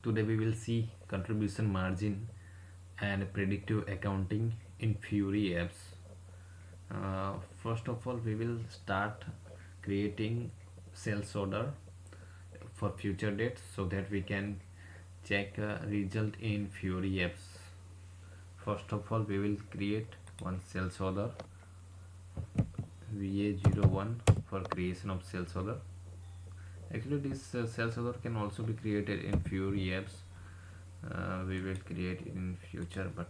Today we will see contribution margin and predictive accounting in Fiori apps. First of all, we will start creating sales order for future dates so that we can check result in Fiori apps. First of all, we will create one sales order VA01 for creation of sales order. Actually, this sales order can also be created in Fiori apps. We will create it in future, but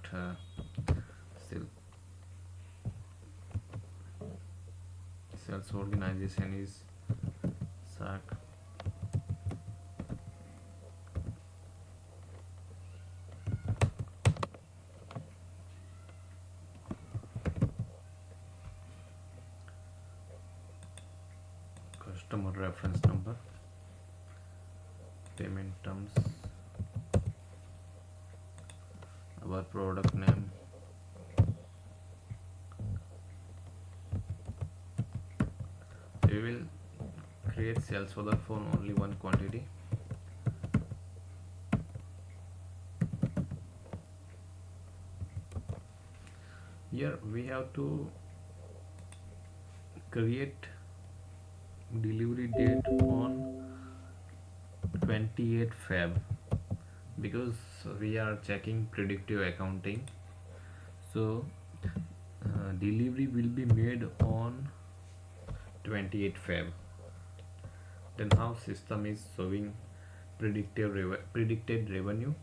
still sales organization is SAC. Customer reference number, payment terms, our product name, we will create sales order for only one quantity. Here we have to create delivery date on 28 Feb because we are checking predictive accounting, so delivery will be made on 28 Feb. Then how system is showing predicted revenue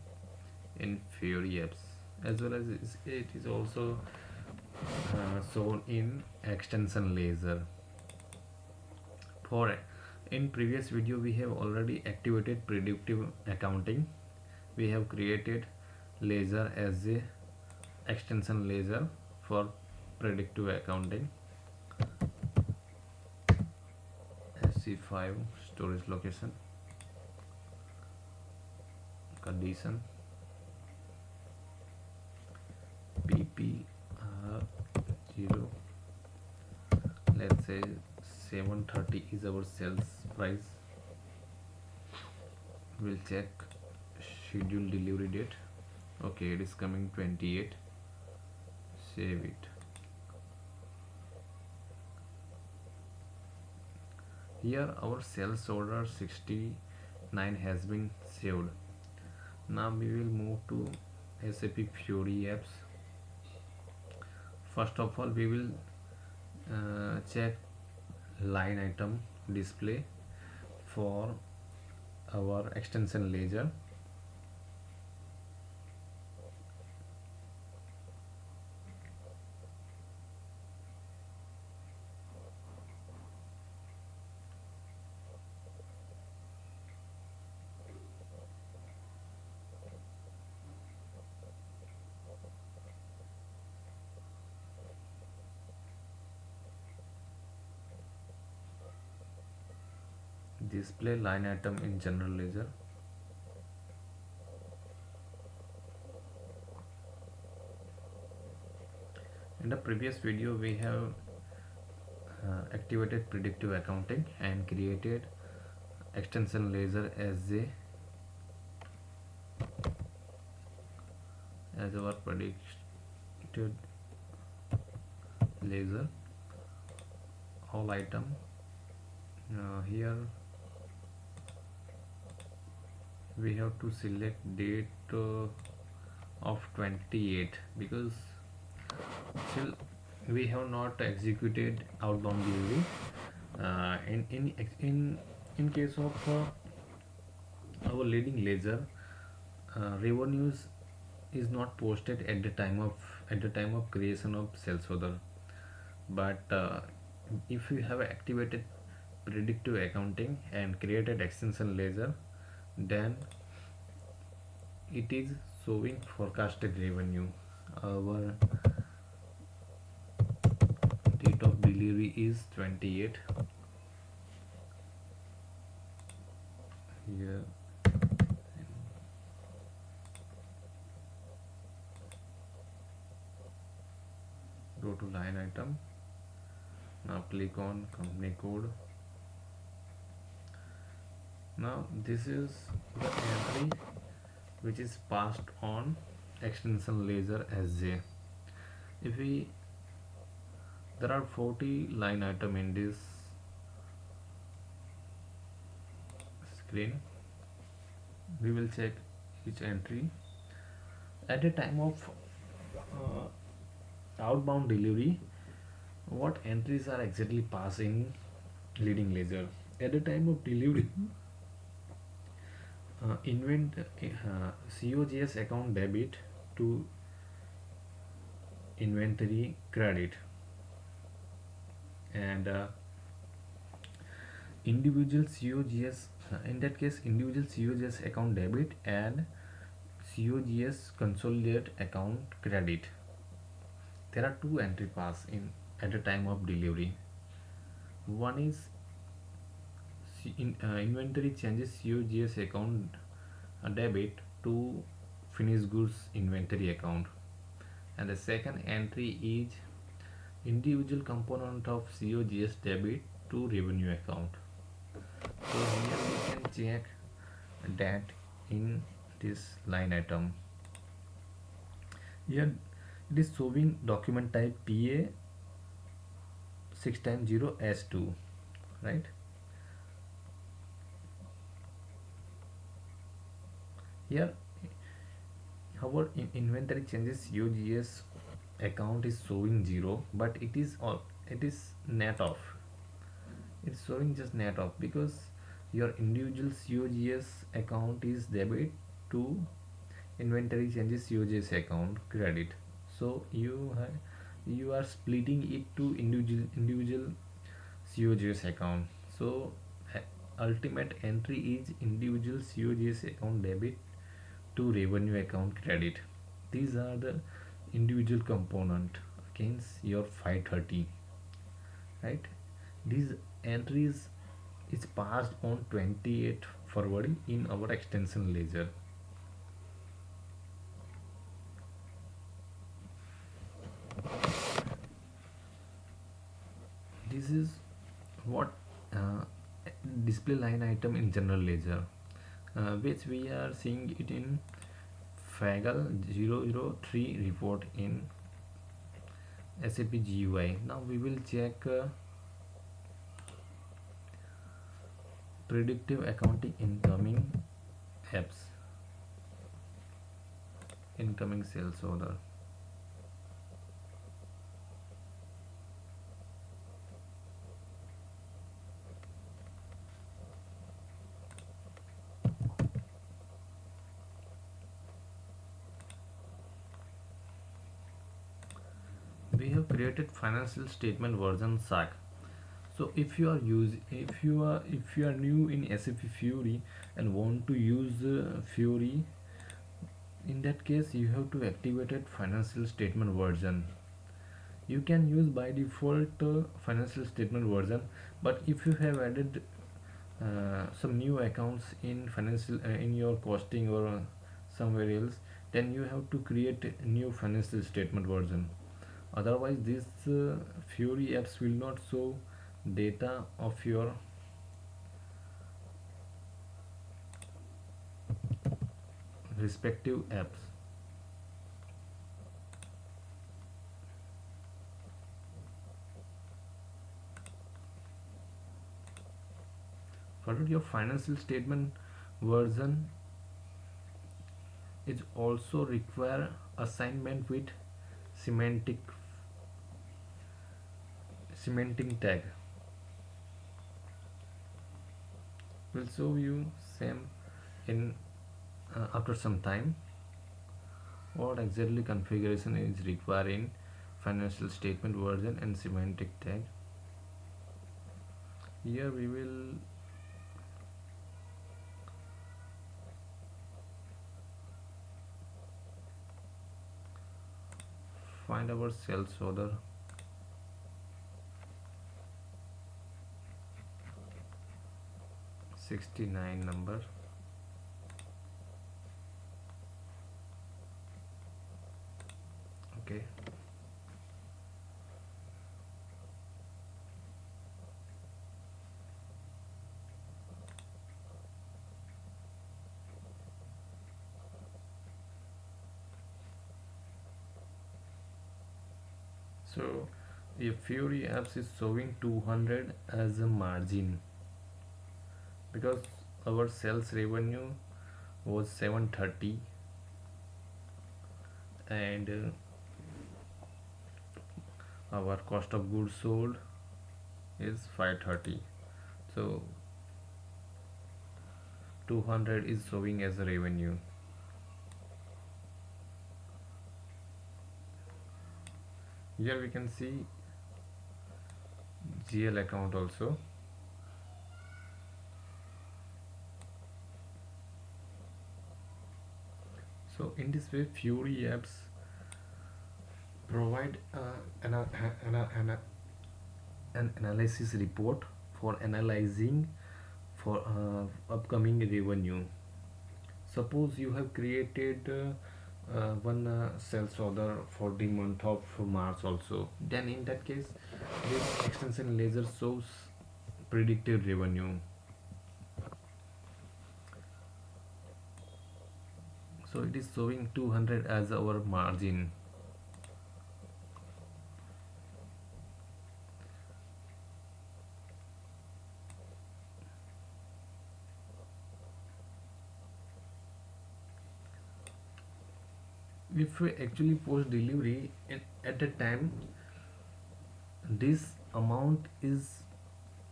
in Fiori apps, as well as it is also shown in extension laser. For in previous video we have already activated predictive accounting. We have created laser as a extension laser for predictive accounting. SC5 storage location, condition PPR0, let's say 730 is our sales price. We'll check schedule delivery date. Okay, it is coming 28. Save it. Here our sales order 69 has been saved. Now we will move to SAP Fiori apps. First of all, we will check line item display for our extension laser. Display line item in general ledger. In the previous video we have activated predictive accounting and created extension laser as our predicted laser. All item here we have to select date of 28 because still we have not executed outbound delivery. In case of our leading laser, revenues is not posted at the time of creation of sales order, but if you have activated predictive accounting and created extension laser, then it is showing forecasted revenue. Our date of delivery is 28. Here go to line item. Now click on company code. Now this is the entry which is passed on extension ledger as J. If we There are 40 line item in this screen. We will check each entry. At a time of outbound delivery, what entries are exactly passed in leading ledger? At the time of delivery, COGS account debit to inventory credit, and individual COGS, in that case individual COGS account debit and COGS consolidated account credit. There are two entry pass in at the time of delivery. One is inventory changes COGS account debit to finished goods inventory account, and the second entry is individual component of COGS debit to revenue account. So here we can check that in this line item. Here it is showing document type PA 6 times 0 S2, right? Here our inventory changes COGS account is showing 0, but it is net off. It's showing just net off because your individual COGS account is debit to inventory changes COGS account credit. So you are splitting it to individual COGS account. So ultimate entry is individual COGS account debit to revenue account credit. These are the individual component against your 530, right? These entries is passed on 28 forward in our extension ledger. This is what display line item in general ledger, which we are seeing it in Fagal 003 report in SAP GUI. Now we will check predictive accounting incoming apps, incoming sales order. We have created financial statement version SAC. So if you are new in SAP Fiori and want to use Fiori, in that case you have to activate financial statement version. You can use by default financial statement version, but if you have added some new accounts in financial in your costing or somewhere else, then you have to create a new financial statement version. Otherwise this Fiori apps will not show data of your respective apps. Further, your financial statement version is also require assignment with semantic tag. Will show you same in after some time what exactly configuration is required in financial statement version and semantic tag. Here we will find our sales order. '69 number. Okay. So if Fiori apps is showing 200 as a margin because our sales revenue was 730 and our cost of goods sold is 530. So 200 is showing as a revenue. Here we can see GL account also. So in this way Fury apps provide an analysis report for analyzing for upcoming revenue. Suppose you have created one sales order for the month of March also, then in that case this extension laser shows predictive revenue. So it is showing 200 as our margin. If we actually post delivery at a time, this amount is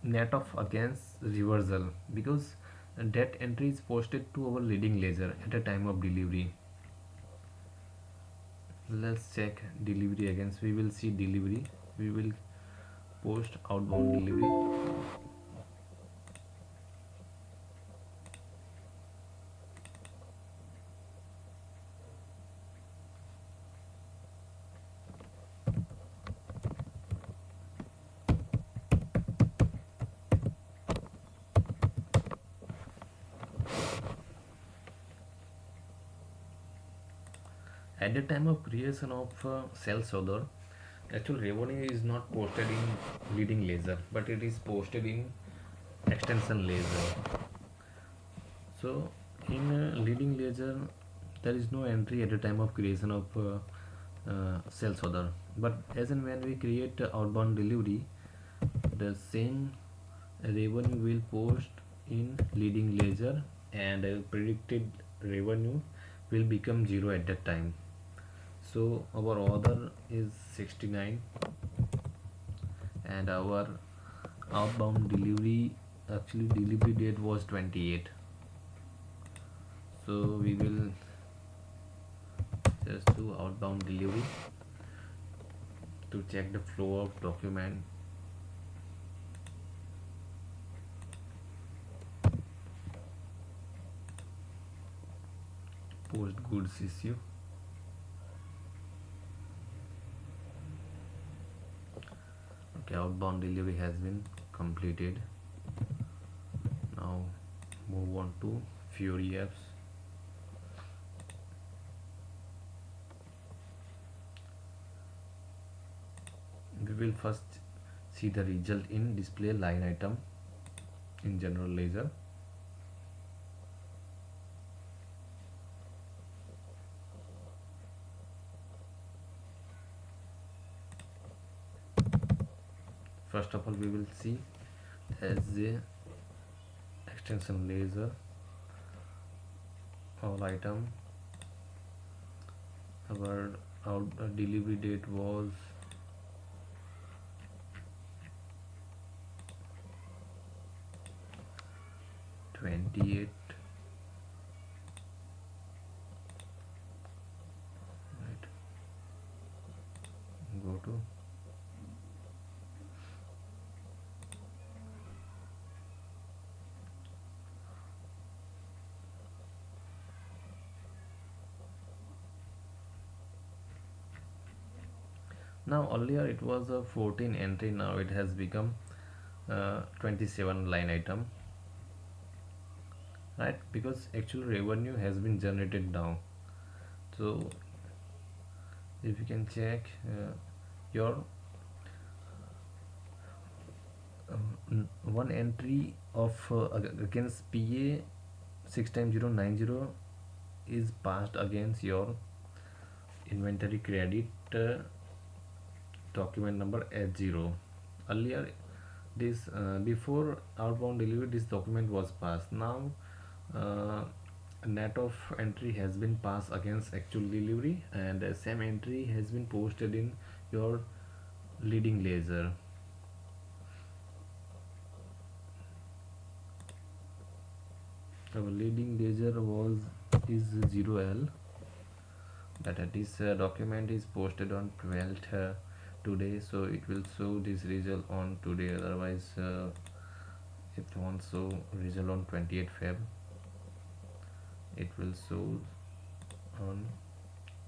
net of against reversal because that entry is posted to our leading ledger at a time of delivery. Let's check delivery against. We will see delivery. We will post outbound delivery. At the time of creation of sales order, actual revenue is not posted in leading ledger, but it is posted in extension ledger. So in leading ledger, there is no entry at the time of creation of sales order. But as and when we create outbound delivery, the same revenue will post in leading ledger and predicted revenue will become zero at that time. So our order is 69 and our outbound delivery, actually delivery date was 28. So we will just do outbound delivery to check the flow of document. Post goods issue. Okay, outbound delivery has been completed. Now move on to Fiori apps. We will first see the result in display line item in general ledger. First of all, we will see as the extension ledger all item. Our delivery date was 28. Right. Go to now. Earlier it was a 14 entry, now it has become 27 line item, right? Because actual revenue has been generated now. So if you can check your one entry of against PA 6 times 090 is passed against your inventory credit document number H0. Earlier, this before outbound delivery, this document was passed. Now, uh, net of entry has been passed against actual delivery, and the same entry has been posted in your leading ledger. Our leading ledger was is 0L. That this document is posted on 12th today, so it will show this result on today. Otherwise, it won't show result on 28th Feb. It will show on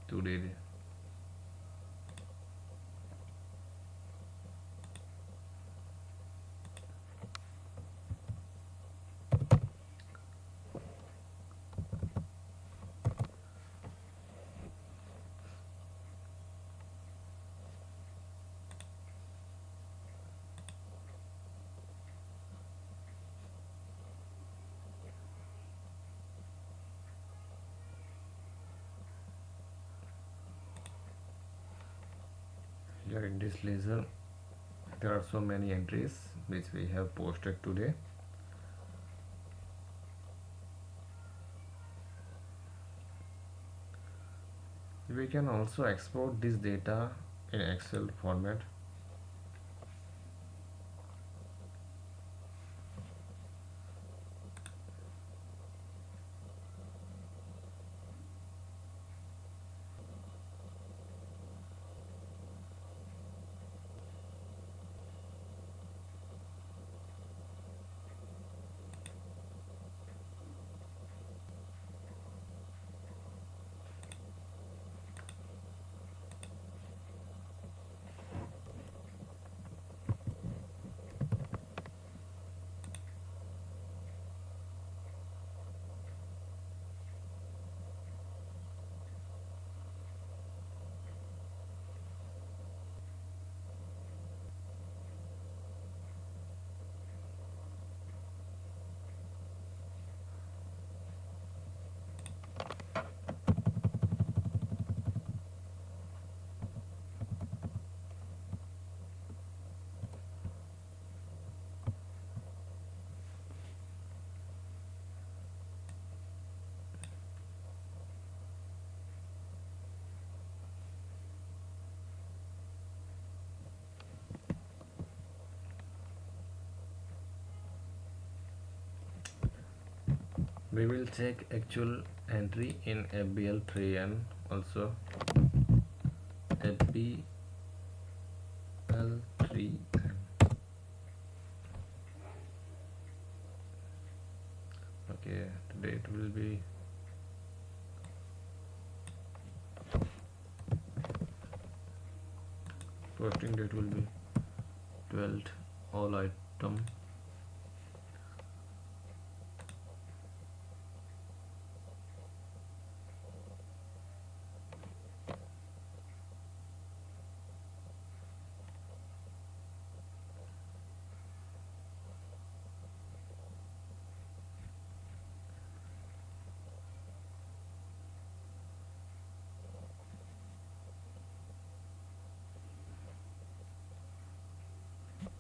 today. Here in this ledger, there are so many entries which we have posted today. We can also export this data in Excel format. We will check actual entry in FBL3N also. FBL3N. Okay, today it will be posting date will be 12th, all item.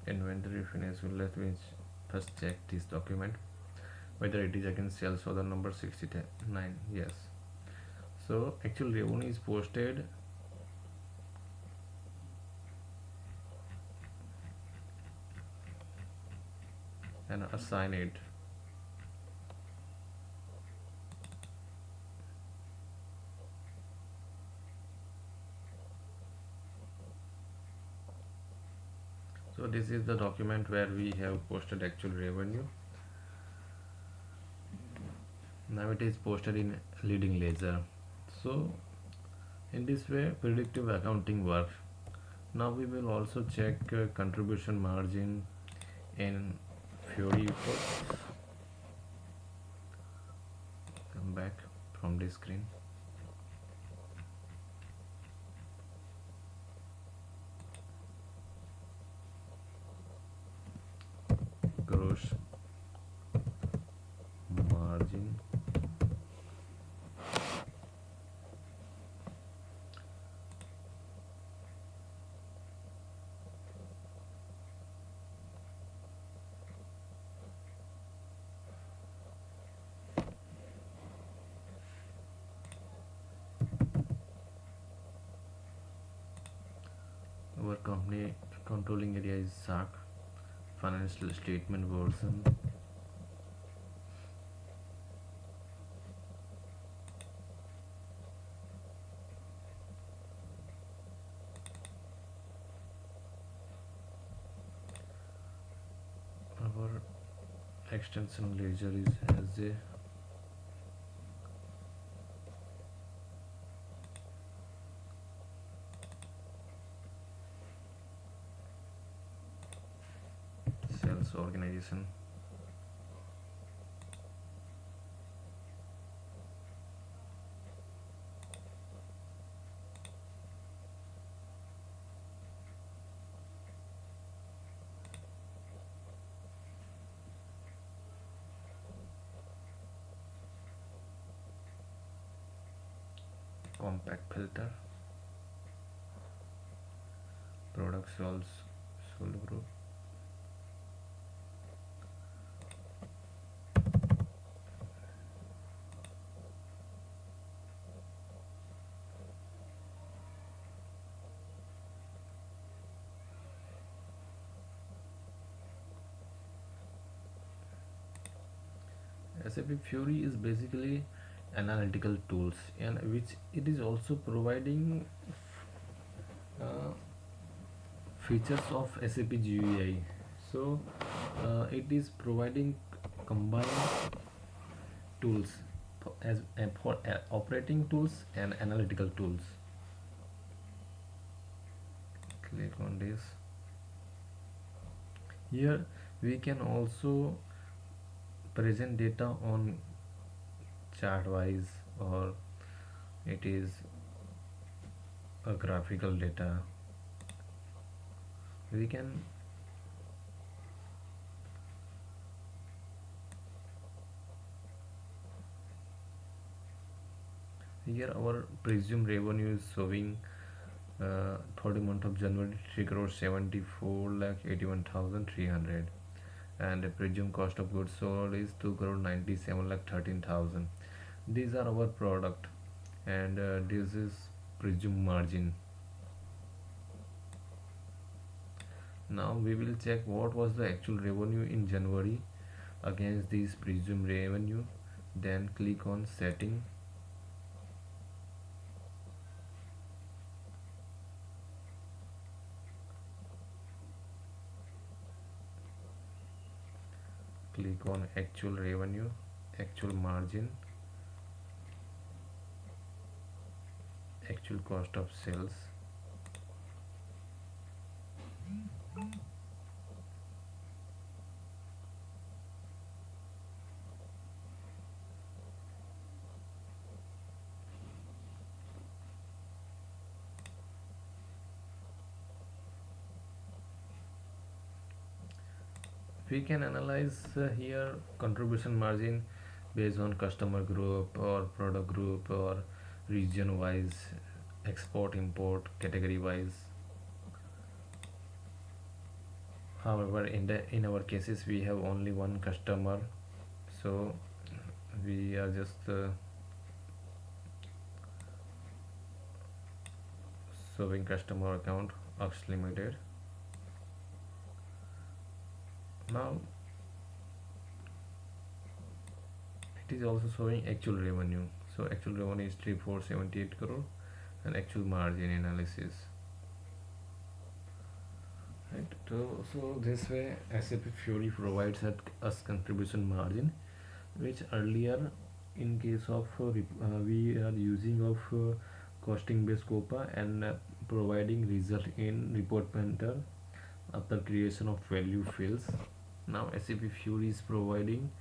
Inventory finish. Let me first check this document whether it is against sales order number 69. Yes, so actual revenue is posted and assign it. So this is the document where we have posted actual revenue. Now it is posted in leading ledger. So in this way predictive accounting works. Now we will also check contribution margin in Fiori report. Come back from this screen. Gross margin, Controlling area is SAC, financial statement version. Our extension ledger is as a sales organization. Compact filter, product sold group. SAP Fiori is basically analytical tools, and which it is also providing uh, features of SAP GUI. So it is providing combined tools for operating tools and analytical tools. Click on this. Here we can also present data on chart wise, or it is a graphical data. We can here our presumed revenue is showing for the month of January 3 crore 74 lakh 81,300, and the presumed cost of goods sold is 2 crore 97 lakh 13,000. These are our product, and this is presumed margin. Now we will check what was the actual revenue in January against this presumed revenue. Then click on setting. Click on actual revenue, actual margin, actual cost of sales. We can analyze here contribution margin based on customer group or product group or region wise, export import category wise. However, in our cases we have only one customer, so we are just showing customer account Ux Limited. Now it is also showing actual revenue. So actual revenue is 3478 crore, and actual margin analysis. Right. So this way SAP Fiori provides us contribution margin, which earlier in case of we are using of costing based COPA and providing result in report painter after creation of value fields. Now SAP Fiori is providing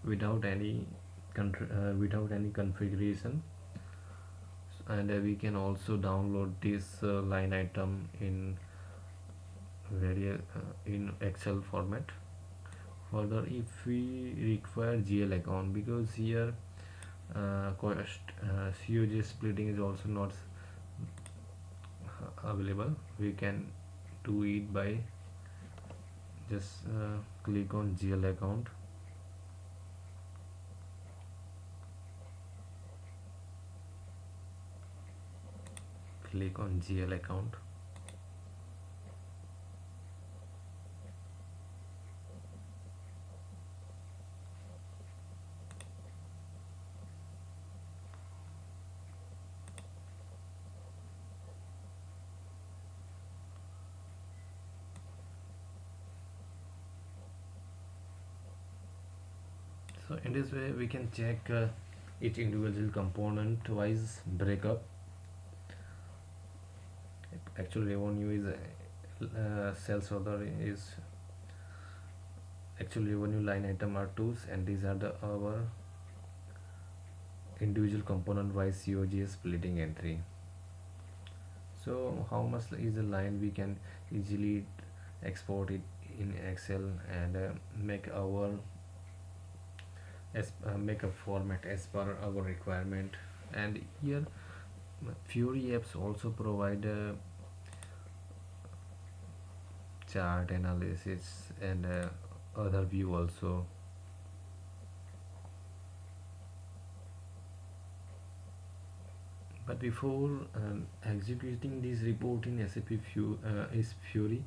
without any without any configuration, and we can also download this line item in in Excel format. Further, if we require GL account, because here cost COG splitting is also not available, we can do it by just click on GL account. Click on GL account. So in this way we can check each individual component wise breakup. Actual revenue is sales order is actual revenue line item are tools, and these are the our individual component wise COGS splitting entry. So how much is the line, we can easily export it in Excel and make a format as per our requirement. And here Fury apps also provide chart analysis and other view also. But before executing this report in Fury,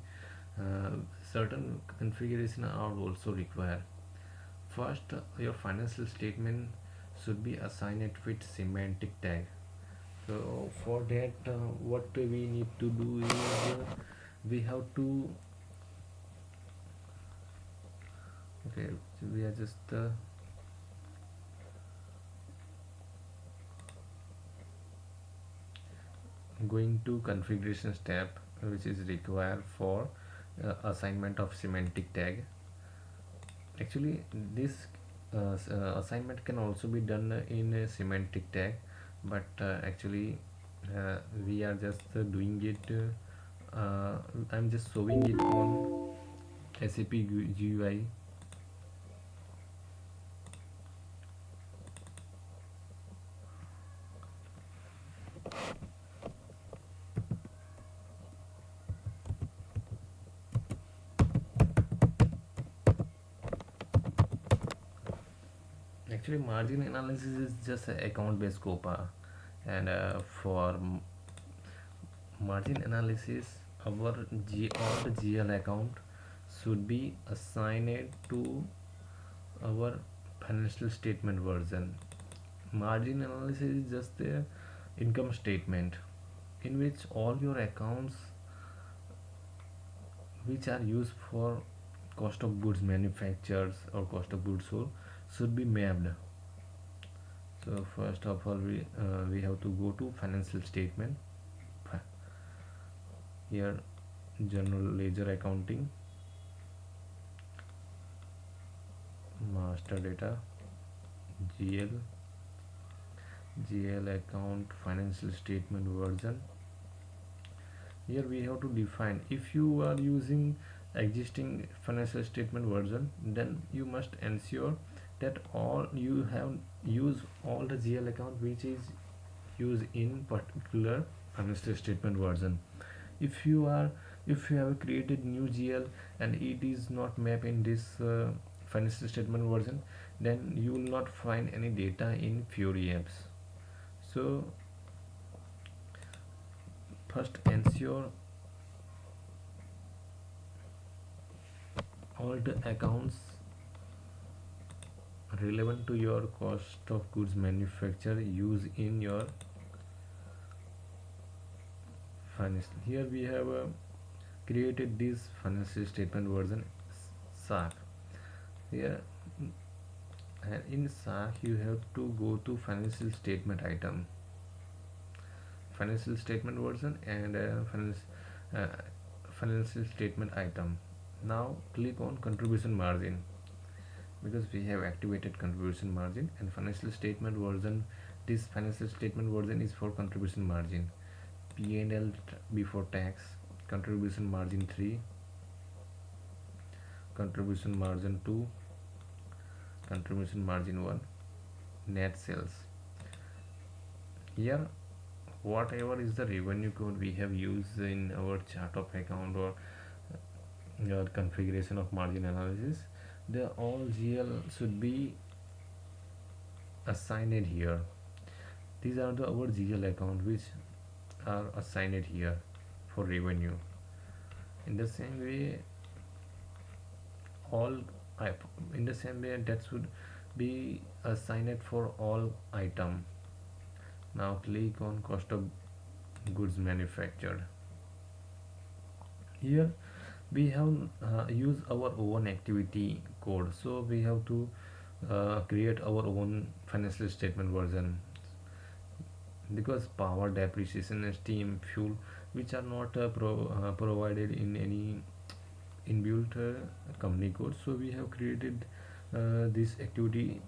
uh, certain configuration are also required. First, your financial statement should be assigned with semantic tag. So for that, what we need to do is we have to okay. So we are just going to configuration step, which is required for assignment of semantic tag. Actually this assignment can also be done in a semantic tag, but actually we are just doing it I'm just showing it on SAP GUI. Actually margin analysis is just a account based COPA, and for margin analysis all the GL account should be assigned to our financial statement version. Margin analysis is just a income statement in which all your accounts which are used for cost of goods manufactured or cost of goods sold should be mapped. So first of all we have to go to financial statement. Here general ledger accounting, master data, GL, GL account financial statement version. Here we have to define, if you are using existing financial statement version, then you must ensure that all you have use all the GL account which is used in particular financial statement version. If you have created new GL and it is not mapped in this financial statement version, then you will not find any data in Fury apps. So first ensure all the accounts relevant to your cost of goods manufactured use in your finance. Here we have created this financial statement version SAC. Here and in SAC you have to go to financial statement item, financial statement version, and uh, financial statement item. Now click on contribution margin, because we have activated contribution margin, and financial statement version, this financial statement version is for contribution margin. P&L before tax, contribution margin 3, contribution margin 2, contribution margin 1, net sales. Here whatever is the revenue code we have used in our chart of account or your configuration of margin analysis, the all GL should be assigned here. These are the our GL account which are assigned here for revenue. In the same way all in the same way that should be assigned for all item. Now click on cost of goods manufactured. Here we have use our own activity code, so we have to create our own financial statement version, because power, depreciation, and steam, fuel, which are not provided in any inbuilt company code, so we have created this activity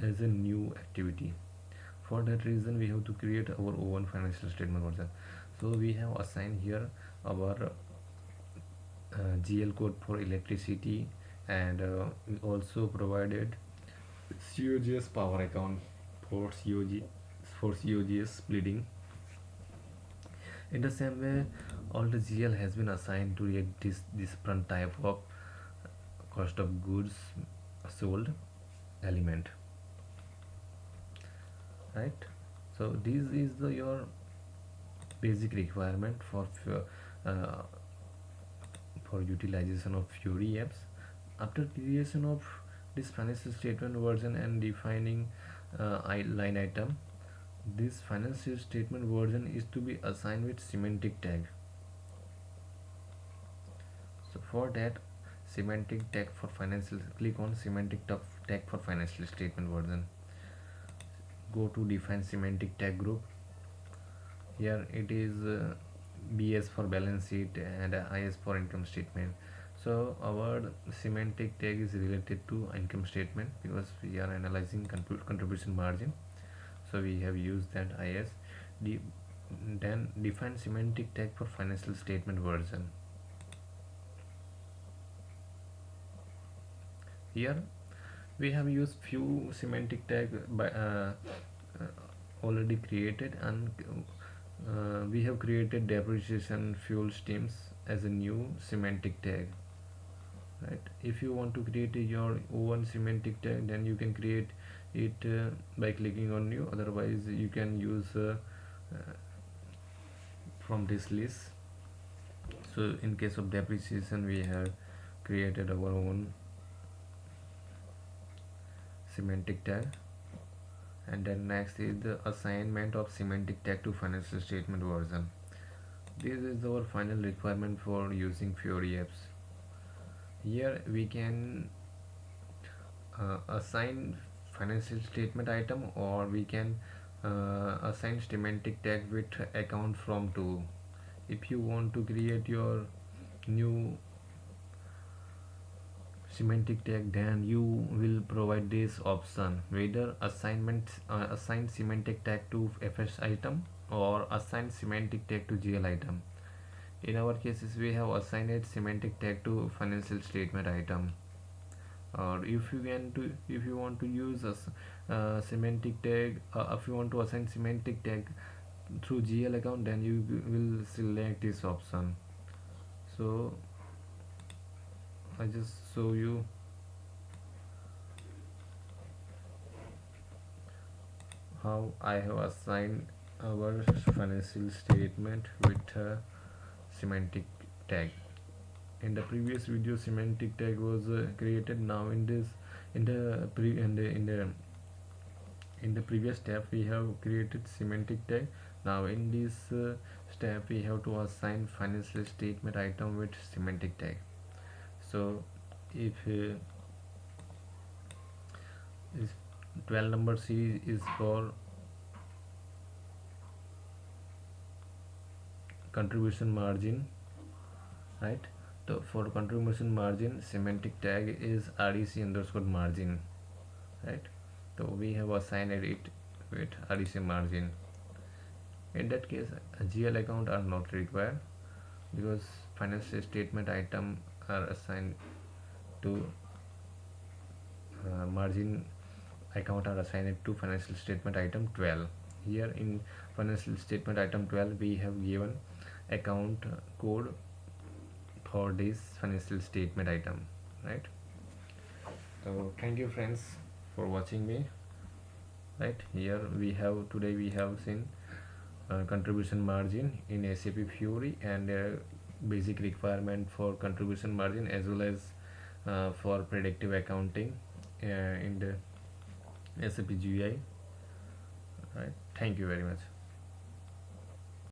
as a new activity. For that reason we have to create our own financial statement version. So we have assigned here our GL code for electricity, and we also provided COGS power account for COGS splitting. In the same way, all the GL has been assigned to this different type of cost of goods sold element, right? So this is your basic requirement uh, for utilization of Fiori apps. After creation of this financial statement version and defining line item, this financial statement version is to be assigned with semantic tag. So for that, semantic tag for financial, click on semantic tag for financial statement version. Go to define semantic tag group. Here it is BS for balance sheet and IS for income statement. So our semantic tag is related to income statement because we are analyzing contribution margin. So we have used that IS. Then define semantic tag for financial statement version. Here we have used few semantic tag by already created, and we have created depreciation, fuel, steams as a new semantic tag, right? If you want to create your own semantic tag, then you can create it by clicking on new, otherwise you can use from this list. So in case of depreciation, we have created our own semantic tag. And then next is the assignment of semantic tag to financial statement version. This is our final requirement for using Fiori apps. Here we can assign financial statement item, or we can assign semantic tag with account from to. If you want to create your new semantic tag, then you will provide this option, whether assign semantic tag to FS item or assign semantic tag to GL item. In our cases, we have assigned a semantic tag to financial statement item. Or if you want to use a semantic tag, if you want to assign semantic tag through GL account, then you will select this option. So I just show you how I have assigned our financial statement with a semantic tag. In the previous video, semantic tag was created. Now in this, in the previous step, we have created semantic tag. Now in this step, we have to assign financial statement item with semantic tag. So if 12 number C is for contribution margin, right? So for contribution margin, semantic tag is REC underscore margin, right? So we have assigned it with REC margin. In that case, a GL account are not required because financial statement item are assigned to margin account are assigned to financial statement item 12. Here in financial statement item 12, we have given account code for this financial statement item, right? So thank you friends for watching me. Right, here we have today we have seen contribution margin in SAP Fiori, and basic requirement for contribution margin, as well as for predictive accounting in the SAP GUI. Right, thank you very much.